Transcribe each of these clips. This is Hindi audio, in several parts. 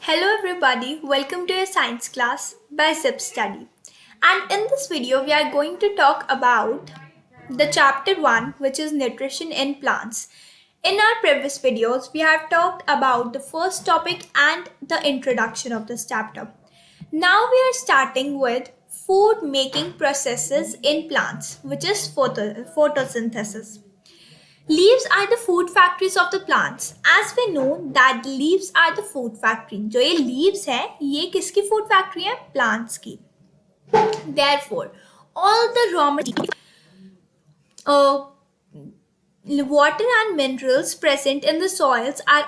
Hello everybody, welcome to your science class by Zip Study. And in this video, we are going to talk about the chapter 1, which is nutrition in plants. In our previous videos, we have talked about the first topic and the introduction of this chapter. Now we are starting with food making processes in plants, which is photosynthesis. Leaves are the food factories of the plants. As we know that leaves are the food factory. जो ये leaves है ये किसकी food factory है? Plants की. Therefore, all the raw materials, uh, water and minerals present in the soils are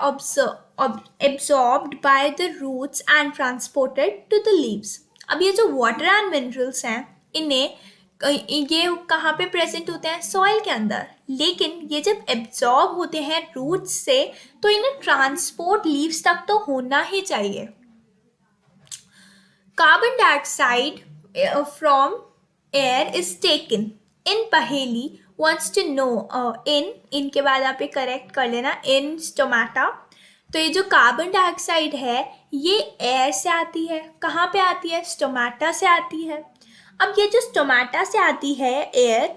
absorbed by the roots and transported to the leaves. अब ये जो water and minerals हैं इन्हें ये कहाँ पे प्रेजेंट होते हैं? सॉइल के अंदर. लेकिन ये जब एब्जॉर्ब होते हैं रूट्स से तो इन्हें ट्रांसपोर्ट लीव्स तक तो होना ही चाहिए. Carbon dioxide from air is taken in पहेली wants to know इन के बाद आप ये करेक्ट कर लेना इन स्टोमेटा. तो ये जो कार्बन डाइऑक्साइड है ये एयर से आती है. कहाँ पे आती है? स्टोमेटा से आती है. अब ये जो स्टोमेटा से आती है एयर,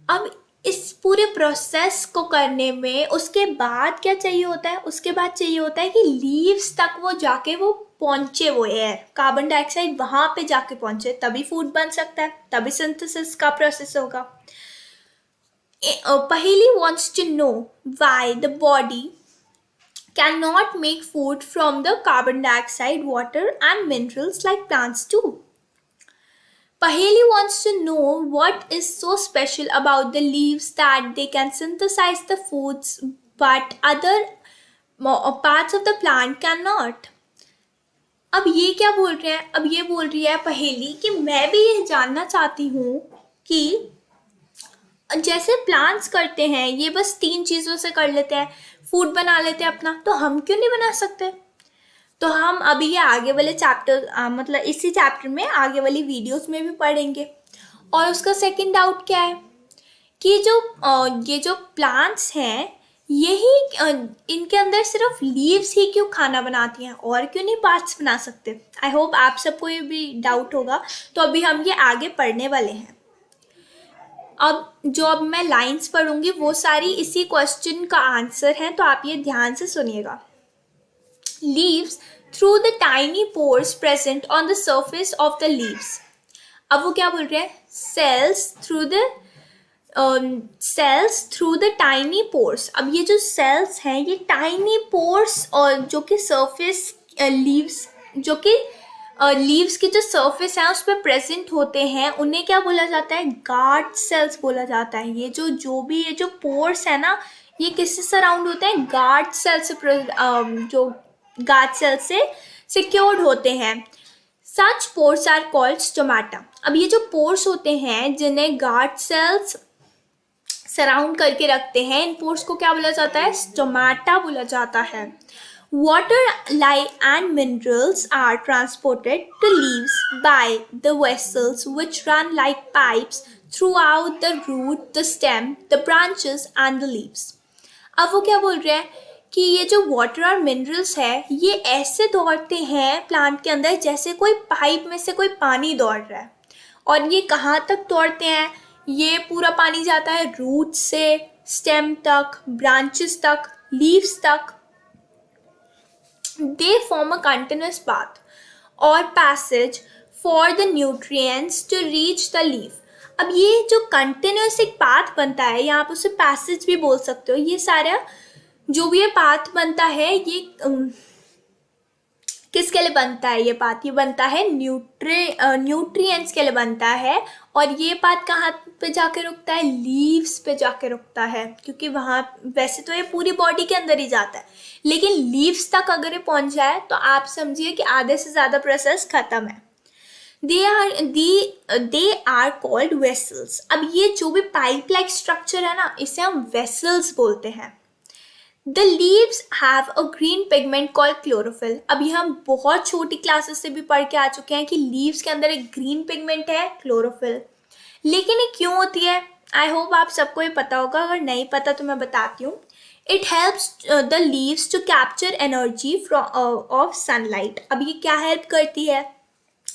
अब इस पूरे प्रोसेस को करने में उसके बाद क्या चाहिए होता है? उसके बाद चाहिए होता है कि लीव्स तक वो जाके वो पहुंचे, वो एयर कार्बन डाइऑक्साइड वहां पे जाके पहुंचे, तभी फूड बन सकता है, तभी सिंथेसिस का प्रोसेस होगा. पहेली wants to know why the body cannot make food from the carbon dioxide, water and minerals like plants do. Paheli wants to know what is so special about the leaves that they can synthesize the foods but other parts of the plant cannot. अब ये क्या बोल रहे हैं? अब ये बोल रही है पहेली कि मैं भी ये जानना चाहती हूँ कि जैसे प्लांट्स करते हैं ये बस 3 चीज़ों से कर लेते हैं, फूड बना लेते हैं अपना, तो हम क्यों नहीं बना सकते? तो हम अभी ये आगे वाले चैप्टर मतलब इसी चैप्टर में आगे वाली वीडियोस में भी पढ़ेंगे. और उसका सेकंड डाउट क्या है कि ये जो प्लांट्स हैं यही इनके अंदर सिर्फ लीव्स ही क्यों खाना बनाती हैं और क्यों नहीं पार्ट्स बना सकते? आई होप आप सबको ये भी डाउट होगा. तो अभी हम ये आगे पढ़ने वाले हैं. अब मैं लाइंस पढ़ूंगी वो सारी इसी क्वेश्चन का आंसर है, तो आप ये ध्यान से सुनिएगा. Leaves through the tiny pores present on the surface of the leaves. अब वो क्या बोल रहे हैं? cells through the tiny pores. अब ये जो cells हैं ये tiny pores और जो कि surface leaves जो कि लीव्स की जो सरफेस है उस पर प्रेजेंट होते हैं उन्हें क्या बोला जाता है? गार्ड सेल्स बोला जाता है. ये जो पोर्स है ना ये किससे सराउंड होते हैं? गार्ड सेल से जो गार्ड सेल से सिक्योर्ड होते हैं. सच पोर्स आर कॉल्ड स्टोमेटा. अब ये जो पोर्स होते हैं जिन्हें गार्ड सेल्स सराउंड करके रखते हैं इन पोर्स को क्या बोला जाता है? स्टोमेटा बोला जाता है. Water, light and minerals are transported to leaves by the vessels which run like pipes throughout the root, the stem, the branches and the leaves. अब वो क्या बोल रहे हैं कि ये जो वाटर और मिनरल्स है ये ऐसे दौड़ते हैं प्लांट के अंदर जैसे कोई पाइप में से कोई पानी दौड़ रहा है. और ये कहाँ तक दौड़ते हैं? ये पूरा पानी जाता है रूट से स्टेम तक, ब्रांचेस तक, लीव्स तक. They form a continuous path or passage for the nutrients to reach the leaf. अब ये जो कंटिन्यूस एक पाथ बनता है या आप उसे पैसेज भी बोल सकते हो, ये सारा जो भी ये पाथ बनता है ये किसके लिए बनता है? ये पाथ ये बनता है न्यूट्रिएंट्स के लिए बनता है. और ये पाथ कहाँ पे जाके रुकता है? लीव्स पे जाके रुकता है, क्योंकि वहाँ वैसे तो ये पूरी बॉडी के अंदर ही जाता है लेकिन लीव्स तक अगर ये पहुँच जाए तो आप समझिए कि आधे से ज़्यादा प्रोसेस ख़त्म है. They are called vessels. अब ये जो भी पाइप लाइक स्ट्रक्चर है ना इसे हम वेसल्स बोलते हैं. The leaves have a green pigment called chlorophyll. अभी हम बहुत छोटी क्लासेस से भी पढ़ के आ चुके हैं कि लीव्स के अंदर एक ग्रीन पिगमेंट है क्लोरोफिल. लेकिन ये क्यों होती है? आई होप आप सबको ये पता होगा, अगर नहीं पता तो मैं बताती हूँ. It helps the leaves to capture energy of sunlight. अब ये क्या हेल्प करती है?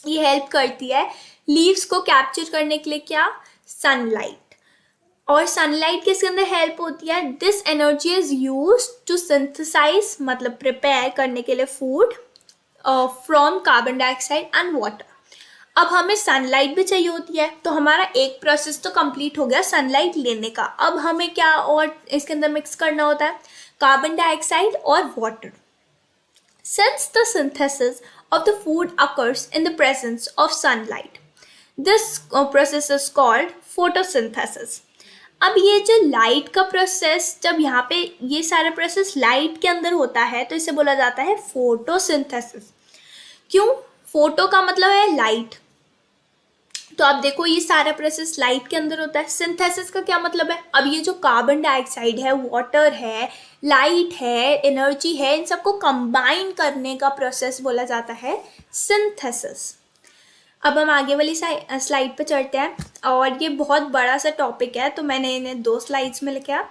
ये हेल्प करती है लीव्स को कैप्चर करने के लिए, क्या? सनलाइट। और सनलाइट किसके अंदर हेल्प होती है? This energy is use to synthesise, मतलब प्रिपेयर करने के लिए food from carbon dioxide and water. अब हमें सनलाइट भी चाहिए होती है, तो हमारा एक प्रोसेस तो कंप्लीट हो गया सनलाइट लेने का। अब हमें क्या और इसके अंदर मिक्स करना होता है? कार्बन डाइऑक्साइड और water. Since the synthesis of the food occurs in the presence of sunlight, this process is called photosynthesis. अब ये जो लाइट का प्रोसेस, जब यहाँ पे ये सारा प्रोसेस लाइट के अंदर होता है तो इसे बोला जाता है फोटोसिंथेसिस। क्यों? फोटो का मतलब है लाइट, तो आप देखो ये सारा प्रोसेस लाइट के अंदर होता है। सिंथेसिस का क्या मतलब है? अब ये जो कार्बन डाइऑक्साइड है, वाटर है, लाइट है, एनर्जी है, इन सबको कंबाइन करने का प्रोसेस बोला जाता है सिंथेसिस। अब हम आगे वाली स्लाइड पे चलते हैं, और ये बहुत बड़ा सा टॉपिक है तो मैंने इन्हें 2 स्लाइड्स में लिखा।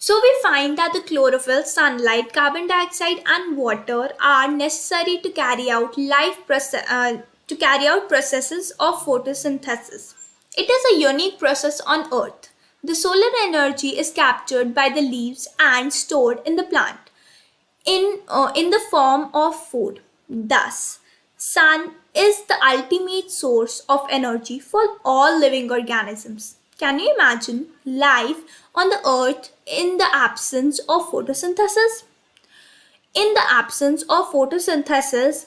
So we find that the chlorophyll, sunlight, carbon dioxide, and water are necessary to carry out processes of photosynthesis. It is a unique process on Earth. The solar energy is captured by the leaves and stored in the plant in the form of food. Thus, sun is the ultimate source of energy for all living organisms. Can you imagine life on the earth in the absence of photosynthesis? In the absence of photosynthesis,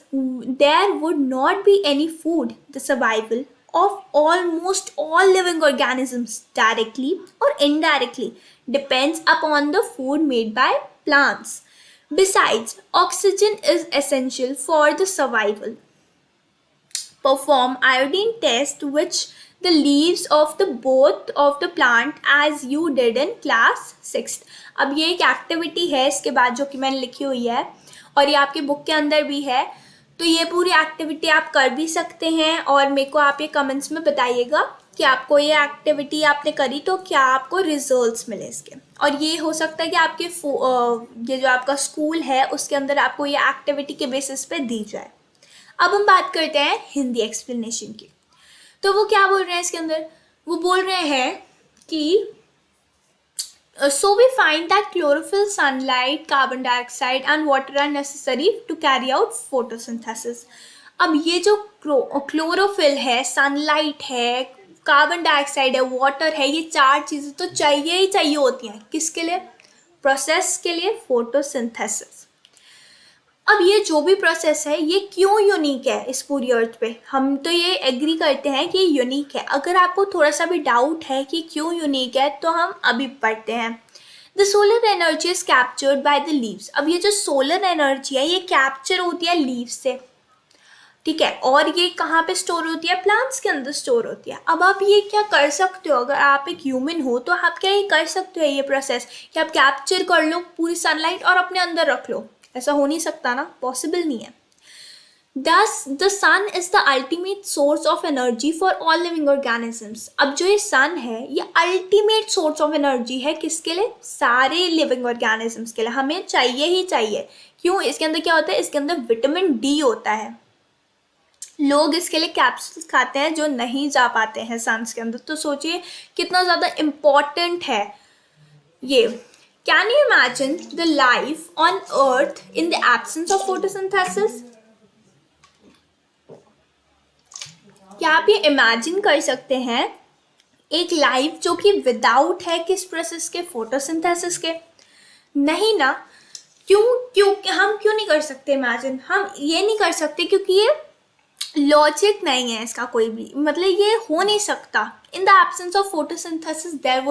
there would not be any food. The survival of almost all living organisms, directly or indirectly, depends upon the food made by plants. Besides, oxygen is essential for the survival. Perform iodine test which the leaves of the both of the plant as you did in class 6th. अब ये एक एक्टिविटी है इसके बाद जो कि मैंने लिखी हुई है, और ये आपकी बुक के अंदर भी है, तो ये पूरी एक्टिविटी आप कर भी सकते हैं, और मेरे को आप ये कमेंट्स में बताइएगा कि आपको ये एक्टिविटी आपने करी तो क्या आपको रिजल्ट्स मिले इसके। और ये हो सकता है कि आपके ये जो आपका स्कूल है उसके अंदर आपको ये एक्टिविटी के बेसिस पे दी जाए। अब हम बात करते हैं हिंदी एक्सप्लेनेशन की। तो वो क्या बोल रहे हैं इसके अंदर? वो बोल रहे हैं कि so we find that chlorophyll, sunlight, carbon dioxide and water are necessary to carry out photosynthesis. अब ये जो क्लोरोफिल है, सनलाइट है, कार्बन डाइऑक्साइड है, वाटर है, ये 4 चीज़ें तो चाहिए ही चाहिए होती हैं। किसके लिए? प्रोसेस के लिए, फोटोसिंथेसिस। अब ये जो भी प्रोसेस है ये क्यों यूनिक है इस पूरी अर्थ पे? हम तो ये एग्री करते हैं कि यूनिक है। अगर आपको थोड़ा सा भी डाउट है कि क्यों यूनिक है तो हम अभी पढ़ते हैं। The solar energy is captured by the leaves. अब ये जो सोलर एनर्जी है ये कैप्चर होती है लीव्स से, ठीक है, और ये कहाँ पे स्टोर होती है? प्लांट्स के अंदर स्टोर होती है। अब आप ये क्या कर सकते हो, अगर आप एक ह्यूमन हो तो आप क्या ये कर सकते हो ये प्रोसेस कि आप कैप्चर कर लो पूरी सनलाइट और अपने अंदर रख लो? ऐसा हो नहीं सकता ना, पॉसिबल नहीं है। Thus, the sun is the ultimate source of energy for all living organisms. अब जो ये सन है ये अल्टीमेट सोर्स ऑफ एनर्जी है किसके लिए? सारे लिविंग ऑर्गेनिजम्स के लिए। हमें चाहिए ही चाहिए। क्यों? इसके अंदर क्या होता है? इसके अंदर विटामिन डी होता है। लोग इसके लिए कैप्सूल्स खाते हैं जो नहीं जा पाते हैं सन्स के अंदर, तो सोचिए कितना ज़्यादा इम्पॉर्टेंट है ये। Can you imagine the life on Earth in the absence of photosynthesis? क्या आप ये इमेजिन कर सकते हैं एक लाइफ जो कि विदाउट है किस प्रोसेस के? फोटोसिंथेसिस के। नहीं ना। क्यों हम क्यों नहीं कर सकते इमेजिन? हम ये नहीं कर सकते क्योंकि ये लॉजिक नहीं है इसका कोई भी, मतलब ये हो नहीं सकता। In the absence of photosynthesis there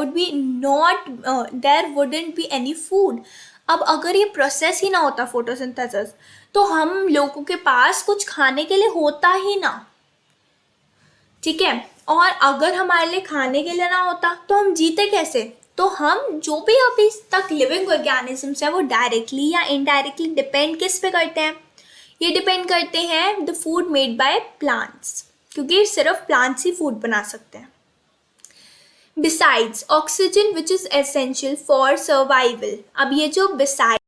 wouldn't be any food. अब अगर ये प्रोसेस ही ना होता फोटोसिंथेसिस तो हम लोगों के पास कुछ खाने के लिए होता ही ना, ठीक है। और अगर हमारे लिए खाने के लिए ना होता तो हम जीते कैसे? तो हम जो भी अभी तक लिविंग ऑर्गेनिजम्स हैं वो डायरेक्टली या इनडायरेक्टली डिपेंड किस पे करते हैं? ये डिपेंड करते हैं the food made by plants, क्योंकि सिर्फ प्लांट्स ही फूड बना सकते हैं। Besides oxygen which is essential for survival. अब ये जो बिसाइड